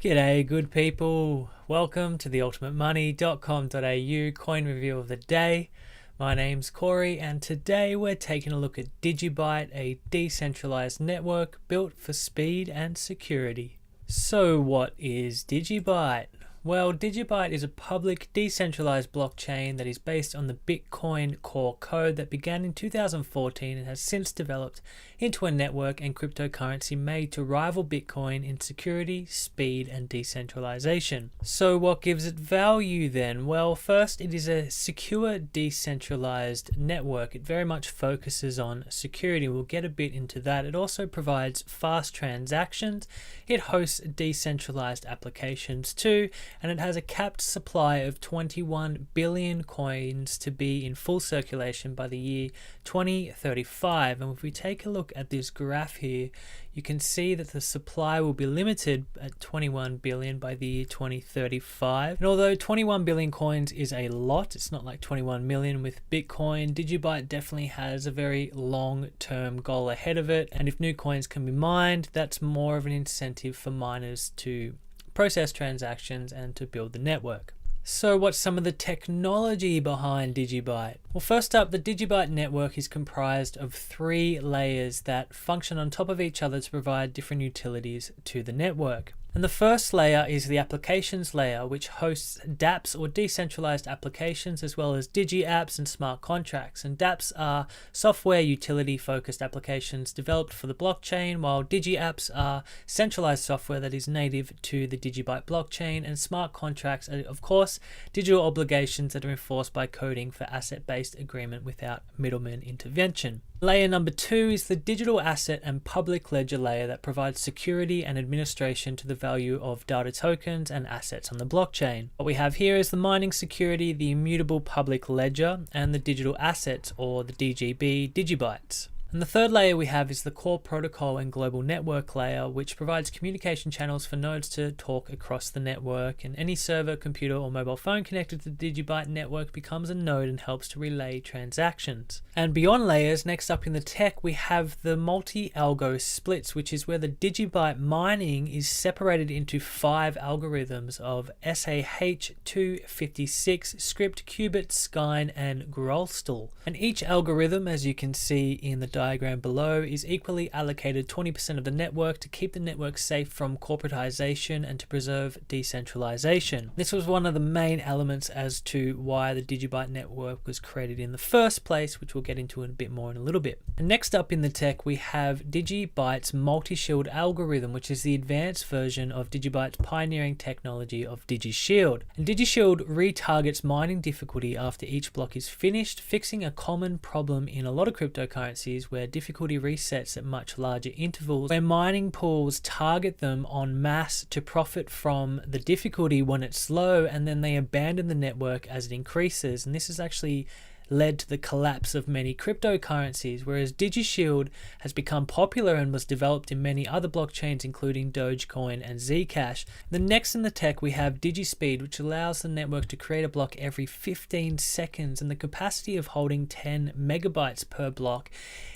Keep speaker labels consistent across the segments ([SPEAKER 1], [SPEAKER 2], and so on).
[SPEAKER 1] G'day good people, welcome to the ultimatemoney.com.au coin review of the day. My name's Corey and today we're taking a look at Digibyte, a decentralized network built for speed and security. So what is Digibyte? Well, Digibyte is a public decentralized blockchain that is based on the Bitcoin core code that began in 2014 and has since developed into a network and cryptocurrency made to rival Bitcoin in security, speed, and decentralization. So what gives it value then? Well, first, it is a secure decentralized network. It very much focuses on security. We'll get a bit into that. It also provides fast transactions. It hosts decentralized applications too, and it has a capped supply of 21 billion coins to be in full circulation by the year 2035. And if we take a look at this graph here, you can see that the supply will be limited at 21 billion by the year 2035. And although 21 billion coins is a lot, it's not like 21 million with Bitcoin, Digibyte definitely has a very long-term goal ahead of it. And if new coins can be mined, that's more of an incentive for miners to process transactions and to build the network. So what's some of the technology behind Digibyte? Well, first up, the Digibyte network is comprised of 3 layers that function on top of each other to provide different utilities to the network. And the first layer is the applications layer, which hosts dApps or decentralized applications, as well as DigiApps and smart contracts. And dApps are software utility focused applications developed for the blockchain, while DigiApps are centralized software that is native to the Digibyte blockchain. And smart contracts are, of course, digital obligations that are enforced by coding for asset-based agreement without middleman intervention. Layer number 2 is the digital asset and public ledger layer that provides security and administration to the value of data tokens and assets on the blockchain. What we have here is the mining security, the immutable public ledger, and the digital assets, or the DGB, Digibytes. And the third layer we have is the core protocol and global network layer, which provides communication channels for nodes to talk across the network, and any server, computer, or mobile phone connected to the Digibyte network becomes a node and helps to relay transactions. And beyond layers, next up in the tech, we have the multi-algo splits, which is where the Digibyte mining is separated into 5 algorithms of SAH256, Scrypt, Qubit, Skyne, and Grolstall. And each algorithm, as you can see in the diagram below, is equally allocated 20% of the network to keep the network safe from corporatization and to preserve decentralization. This was one of the main elements as to why the Digibyte network was created in the first place, which we'll get into a bit more in a little bit. And next up in the tech, we have Digibyte's multi-shield algorithm, which is the advanced version of Digibyte's pioneering technology of DigiShield. And DigiShield retargets mining difficulty after each block is finished, fixing a common problem in a lot of cryptocurrencies where difficulty resets at much larger intervals, where mining pools target them en masse to profit from the difficulty when it's low, and then they abandon the network as it increases. And this has actually led to the collapse of many cryptocurrencies, whereas DigiShield has become popular and was developed in many other blockchains, including Dogecoin and Zcash. The next in the tech, we have DigiSpeed, which allows the network to create a block every 15 seconds and the capacity of holding 10 megabytes per block,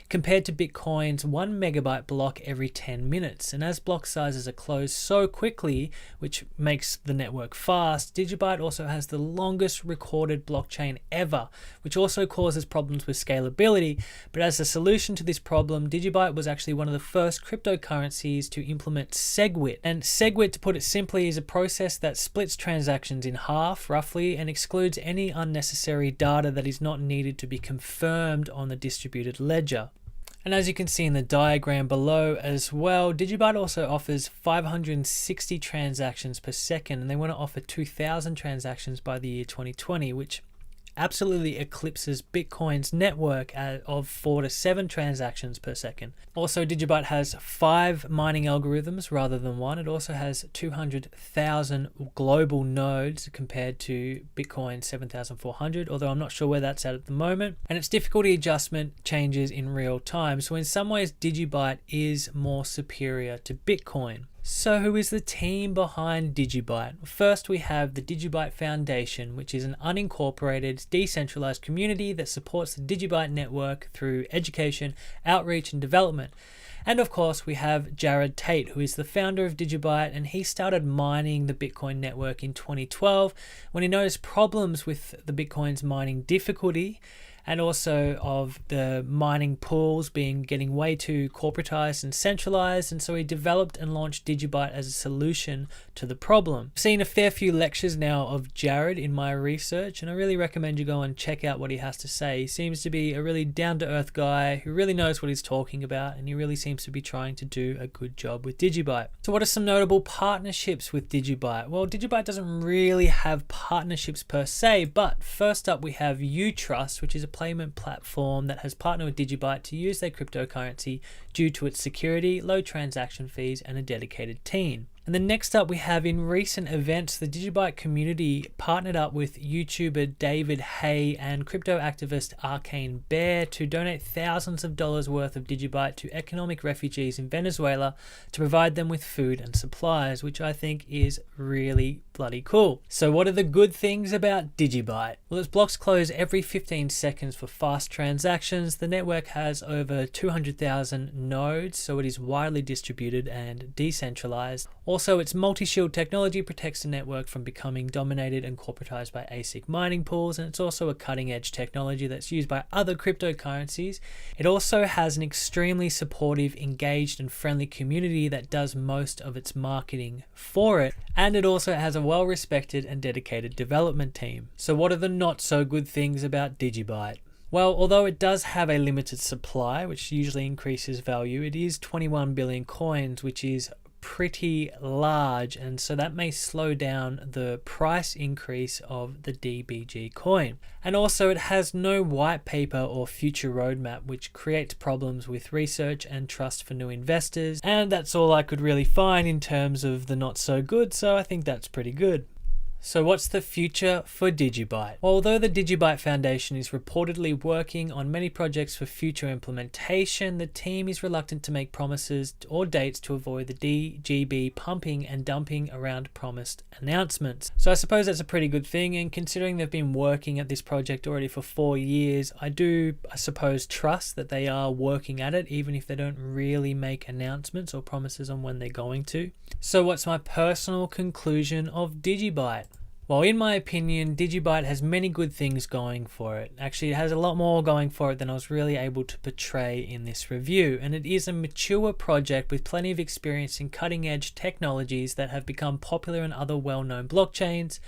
[SPEAKER 1] compared to Bitcoin's 1 megabyte block every 10 minutes. And as block sizes are closed so quickly, which makes the network fast, Digibyte also has the longest recorded blockchain ever, which also causes problems with scalability. But as a solution to this problem, Digibyte was actually one of the first cryptocurrencies to implement SegWit. And SegWit, to put it simply, is a process that splits transactions in half, roughly, and excludes any unnecessary data that is not needed to be confirmed on the distributed ledger. And as you can see in the diagram below as well, Digibyte also offers 560 transactions per second, and they want to offer 2,000 transactions by the year 2020, which absolutely eclipses Bitcoin's network of 4 to 7 transactions per second. Also, Digibyte has 5 mining algorithms rather than 1. It also has 200,000 global nodes compared to Bitcoin's 7,400, although I'm not sure where that's at the moment. And its difficulty adjustment changes in real time. So in some ways, Digibyte is more superior to Bitcoin. So who is the team behind Digibyte? First, we have the Digibyte Foundation, which is an unincorporated, decentralized community that supports the Digibyte network through education, outreach, and development. And of course, we have Jared Tate, who is the founder of Digibyte, and he started mining the Bitcoin network in 2012 when he noticed problems with the Bitcoin's mining difficulty, and also of the mining pools getting way too corporatized and centralized, and so he developed and launched Digibyte as a solution to the problem. I've seen a fair few lectures now of Jared in my research, and I really recommend you go and check out what he has to say. He seems to be a really down-to-earth guy who really knows what he's talking about, and he really seems to be trying to do a good job with Digibyte. So what are some notable partnerships with Digibyte? Well, Digibyte doesn't really have partnerships per se, but first up we have Utrust, which is a payment platform that has partnered with Digibyte to use their cryptocurrency due to its security, low transaction fees, and a dedicated team. And then next up we have, in recent events, the Digibyte community partnered up with YouTuber David Hay and crypto activist Arcane Bear to donate thousands of dollars worth of Digibyte to economic refugees in Venezuela to provide them with food and supplies, which I think is really bloody cool. So what are the good things about Digibyte? Well, its blocks close every 15 seconds for fast transactions. The network has over 200,000 nodes, so it is widely distributed and decentralized. Also, its multi-shield technology protects the network from becoming dominated and corporatized by ASIC mining pools, and it's also a cutting-edge technology that's used by other cryptocurrencies. It also has an extremely supportive, engaged, and friendly community that does most of its marketing for it, and it also has a well-respected and dedicated development team. So what are the not-so-good things about Digibyte? Well, although it does have a limited supply, which usually increases value, it is 21 billion coins, which is pretty large, and so that may slow down the price increase of the DBG coin. And also it has no white paper or future roadmap, which creates problems with research and trust for new investors. And that's all I could really find in terms of the not so good, so I think that's pretty good. So what's the future for Digibyte? Well, although the Digibyte Foundation is reportedly working on many projects for future implementation, the team is reluctant to make promises or dates to avoid the DGB pumping and dumping around promised announcements. So I suppose that's a pretty good thing, and considering they've been working at this project already for 4 years, I suppose trust that they are working at it, even if they don't really make announcements or promises on when they're going to. So what's my personal conclusion of Digibyte? Well, in my opinion, Digibyte has many good things going for it. Actually, it has a lot more going for it than I was really able to portray in this review, and it is a mature project with plenty of experience in cutting-edge technologies that have become popular in other well-known blockchains.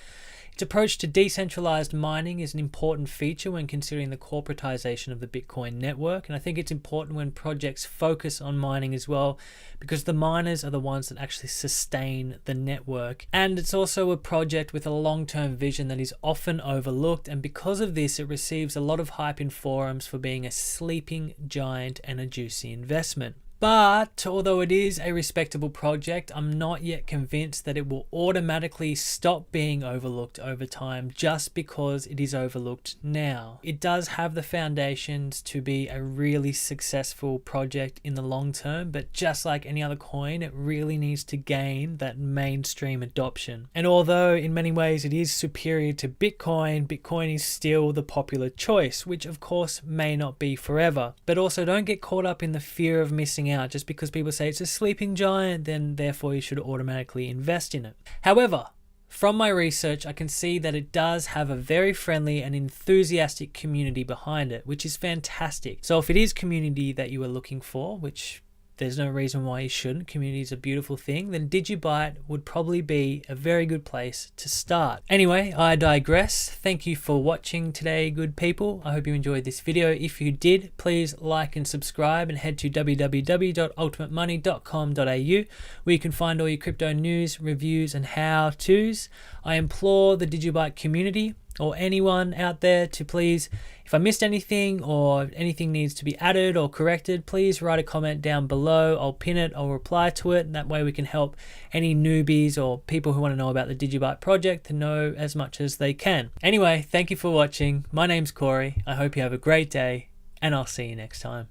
[SPEAKER 1] Its approach to decentralized mining is an important feature when considering the corporatization of the Bitcoin network, and I think it's important when projects focus on mining as well, because the miners are the ones that actually sustain the network. And it's also a project with a long-term vision that is often overlooked, and because of this it receives a lot of hype in forums for being a sleeping giant and a juicy investment. But although it is a respectable project, I'm not yet convinced that it will automatically stop being overlooked over time just because it is overlooked now. It does have the foundations to be a really successful project in the long term, but just like any other coin, it really needs to gain that mainstream adoption. And although in many ways it is superior to Bitcoin, Bitcoin is still the popular choice, which of course may not be forever. But also don't get caught up in the fear of missing out. Just because people say it's a sleeping giant, then therefore you should automatically invest in it. However, from my research, I can see that it does have a very friendly and enthusiastic community behind it, which is fantastic. So if it is community that you are looking for, which there's no reason why you shouldn't, community is a beautiful thing, then Digibyte would probably be a very good place to start. Anyway, I digress. Thank you for watching today, good people. I hope you enjoyed this video. If you did, please like and subscribe, and head to www.ultimatemoney.com.au where you can find all your crypto news, reviews, and how-tos. I implore the Digibyte community or anyone out there to please, if I missed anything or anything needs to be added or corrected, please write a comment down below. I'll pin it, I'll reply to it, and that way we can help any newbies or people who want to know about the Digibyte project to know as much as they can. Anyway, thank you for watching. My name's Corey. I hope you have a great day, and I'll see you next time.